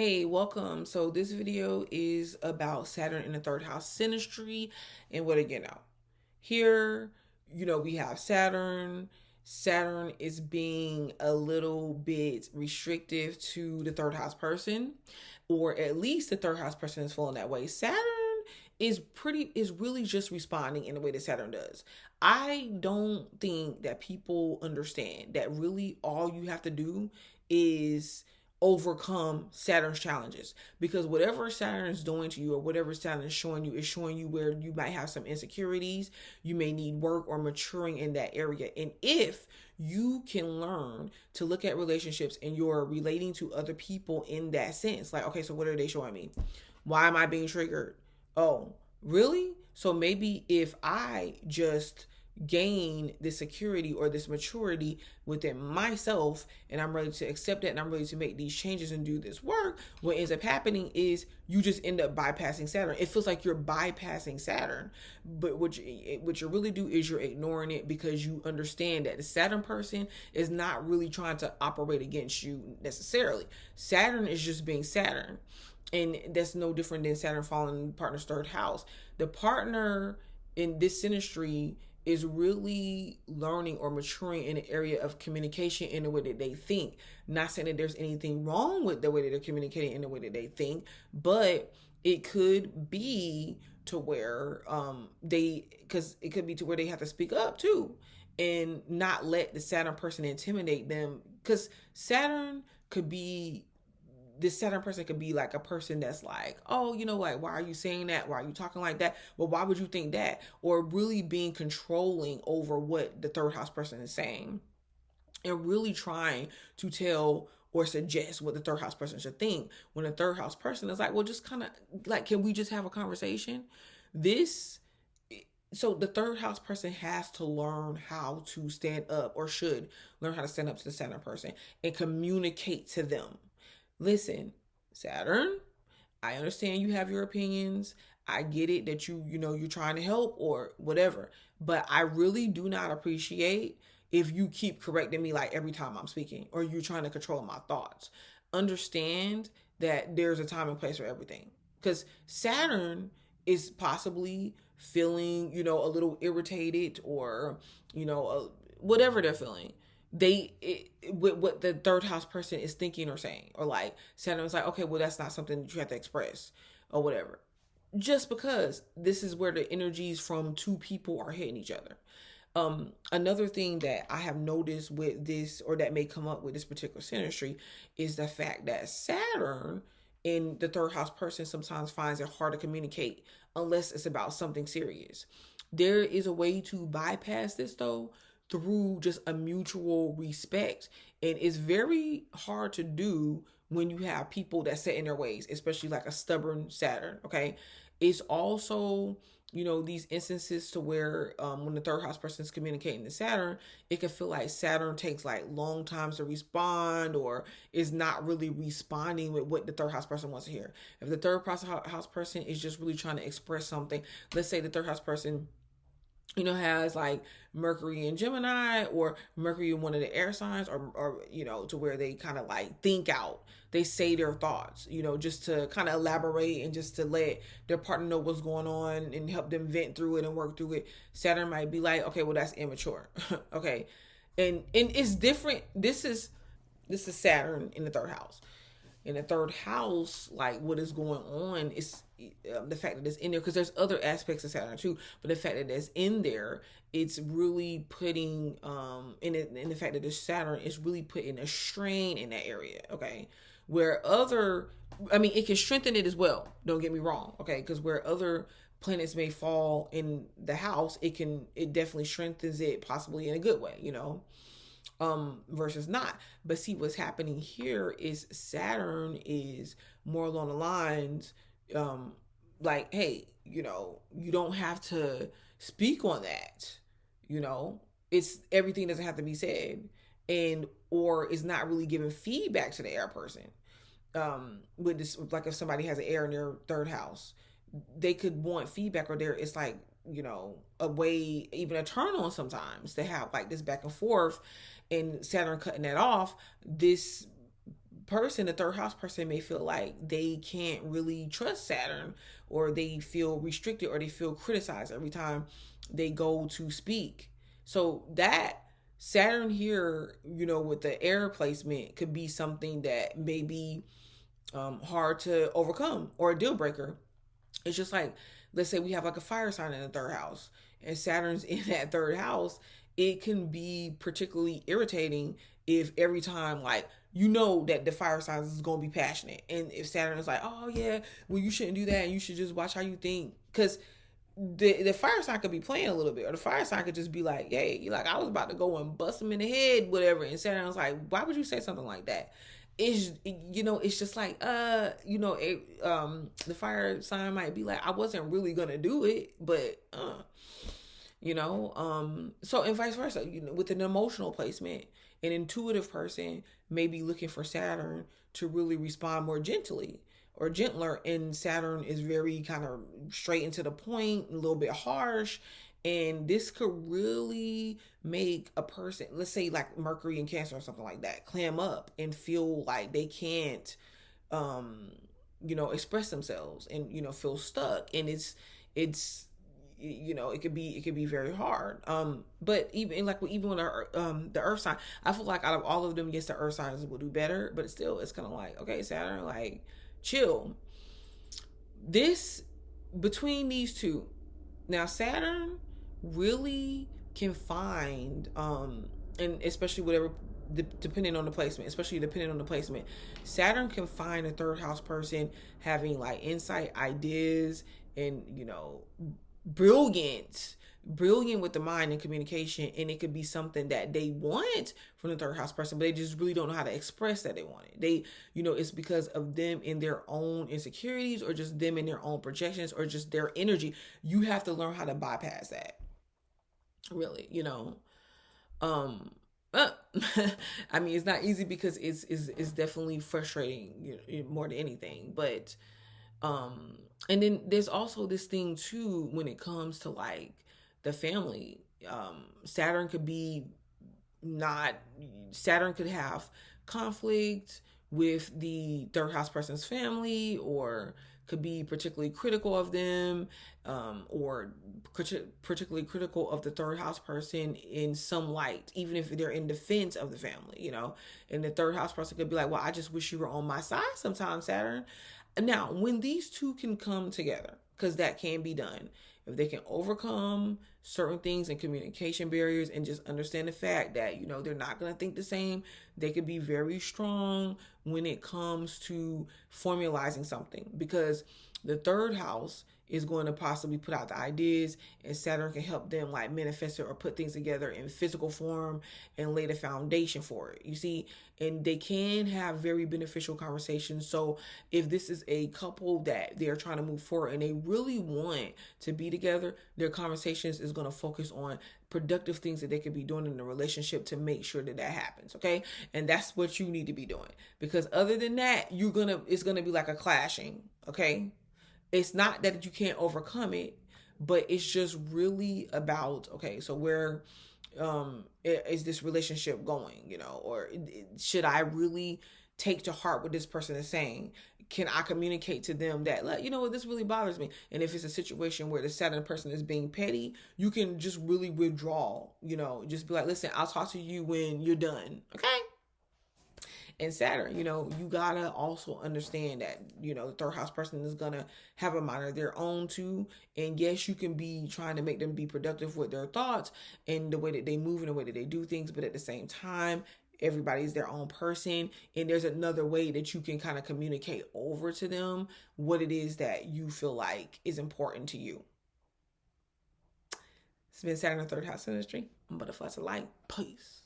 Hey, welcome. So this video is about Saturn in the third house synastry and what again now. Here, we have Saturn. Saturn is being a little bit restrictive to the third house person, or at least the third house person is feeling that way. Saturn is really just responding in the way that Saturn does. I don't think that people understand that really all you have to do is overcome Saturn's challenges, because whatever Saturn is doing to you or whatever Saturn is showing you where you might have some insecurities, you may need work or maturing in that area. And if you can learn to look at relationships and you're relating to other people in that sense, like, okay, so what are they showing me? Why am I being triggered? Oh, really? So maybe if I just gain this security or this maturity within myself and I'm ready to accept that and I'm ready to make these changes and do this work, what ends up happening is you just end up bypassing Saturn. It feels like you're bypassing Saturn, but what you really do is you're ignoring it, because you understand that the Saturn person is not really trying to operate against you necessarily. Saturn is just being Saturn. And that's no different than Saturn falling partner's third house. The partner in this synastry is really learning or maturing in the area of communication in the way that they think. Not saying that there's anything wrong with the way that they're communicating in the way that they think, but it could be to where because it could be to where they have to speak up too and not let the Saturn person intimidate them, because Saturn could be this Saturn person could be like a person that's like, oh, you know what? Why are you saying that? Why are you talking like that? Well, why would you think that? Or really being controlling over what the third house person is saying and really trying to tell or suggest what the third house person should think, when the third house person is like, well, just kind of like, can we just have a conversation? This so the third house person has to learn how to stand up, or should learn how to stand up to the Saturn person and communicate to them. Listen, Saturn, I understand you have your opinions. I get it that you're trying to help or whatever, but I really do not appreciate if you keep correcting me like every time I'm speaking, or you're trying to control my thoughts. Understand that there's a time and place for everything, because Saturn is possibly feeling, a little irritated, or, whatever they're feeling. With what the third house person is thinking or saying, or like Saturn's like, okay, well, that's not something that you have to express or whatever, just because this is where the energies from two people are hitting each other. Another thing that I have noticed with this, or that may come up with this particular synastry, is the fact that Saturn in the third house person sometimes finds it hard to communicate unless it's about something serious. There is a way to bypass this though, through just a mutual respect. And it's very hard to do when you have people that set in their ways, especially like a stubborn Saturn. Okay. It's also, these instances to where when the third house person is communicating to Saturn, it can feel like Saturn takes like long times to respond, or is not really responding with what the third house person wants to hear. If the third house person is just really trying to express something, let's say the third house person has like Mercury in Gemini, or Mercury in one of the air signs, or to where they kind of like think out, they say their thoughts, just to kind of elaborate and just to let their partner know what's going on and help them vent through it and work through it. Saturn might be like, okay, well, that's immature. Okay. And it's different. This is Saturn in the third house. In the third house, like, what is going on is the fact that it's in there, because there's other aspects of Saturn too, but the fact that it's in there, it's really putting in the fact that this Saturn is really putting a strain in that area. Okay, where it can strengthen it as well, don't get me wrong. Okay, because where other planets may fall in the house, it definitely strengthens it, possibly in a good way, versus not. But see, what's happening here is Saturn is more along the lines, like, hey, you don't have to speak on that. It's everything doesn't have to be said, and or is not really giving feedback to the air person. With this, like if somebody has an air in their third house, they could want feedback, or it's like, a way, even a turn on sometimes, to have like this back and forth, and Saturn cutting that off. This person, the third house person, may feel like they can't really trust Saturn, or they feel restricted, or they feel criticized every time they go to speak. So that Saturn here, with the air placement, could be something that may be hard to overcome, or a deal breaker. It's just like, let's say we have like a fire sign in the third house, and Saturn's in that third house. It can be particularly irritating if every time, like, that the fire signs is going to be passionate. And if Saturn is like, oh, yeah, well, you shouldn't do that. And you should just watch how you think. Because the fire sign could be playing a little bit, or the fire sign could just be like, hey, like, I was about to go and bust him in the head, whatever. And Saturn's like, why would you say something like that? It's just like, the fire sign might be like, I wasn't really gonna do it, but so, and vice versa, with an emotional placement, an intuitive person may be looking for Saturn to really respond more gently or gentler, and Saturn is very kind of straight and to the point, a little bit harsh. And this could really make a person, let's say like Mercury in Cancer or something like that, clam up and feel like they can't express themselves, and feel stuck. And it's it could be very hard. But even with the earth sign, I feel like out of all of them, yes, the earth signs will do better, but it's kind of like, okay, Saturn, like, chill. This, between these two, now Saturn really can find, and especially whatever, depending on the placement, Saturn can find a third house person having like insight, ideas, and brilliant with the mind and communication. And it could be something that they want from the third house person, but they just really don't know how to express that they want it. They, it's because of them in their own insecurities, or just them in their own projections, or just their energy. You have to learn how to bypass that, really. I mean, it's not easy, because it's definitely frustrating, more than anything. But and then there's also this thing too, when it comes to like the family. Saturn could be not Saturn could have conflict with the third house person's family, or could be particularly critical of them, or particularly critical of the third house person in some light, even if they're in defense of the family. And the third house person could be like, well, I just wish you were on my side sometimes, Saturn. Now, when these two can come together, because that can be done, if they can overcome certain things and communication barriers, and just understand the fact that, they're not going to think the same, they could be very strong when it comes to formalizing something, because the third house is going to possibly put out the ideas, and Saturn can help them like manifest it or put things together in physical form and lay the foundation for it. You see, and they can have very beneficial conversations. So if this is a couple that they're trying to move forward and they really want to be together, their conversations is going to focus on productive things that they could be doing in the relationship to make sure that happens. Okay. And that's what you need to be doing, because other than that, it's going to be like a clashing. Okay. It's not that you can't overcome it, but it's just really about, okay, so where is this relationship going, or should I really take to heart what this person is saying? Can I communicate to them that, what, this really bothers me? And if it's a situation where the Saturn person is being petty, you can just really withdraw, just be like, listen, I'll talk to you when you're done. Okay. And Saturn, you gotta also understand that, the third house person is gonna have a mind of their own too. And yes, you can be trying to make them be productive with their thoughts and the way that they move and the way that they do things. But at the same time, everybody's their own person. And there's another way that you can kind of communicate over to them what it is that you feel like is important to you. It's been Saturn, the third house Synastry. I'm Butterflies of Light. Peace.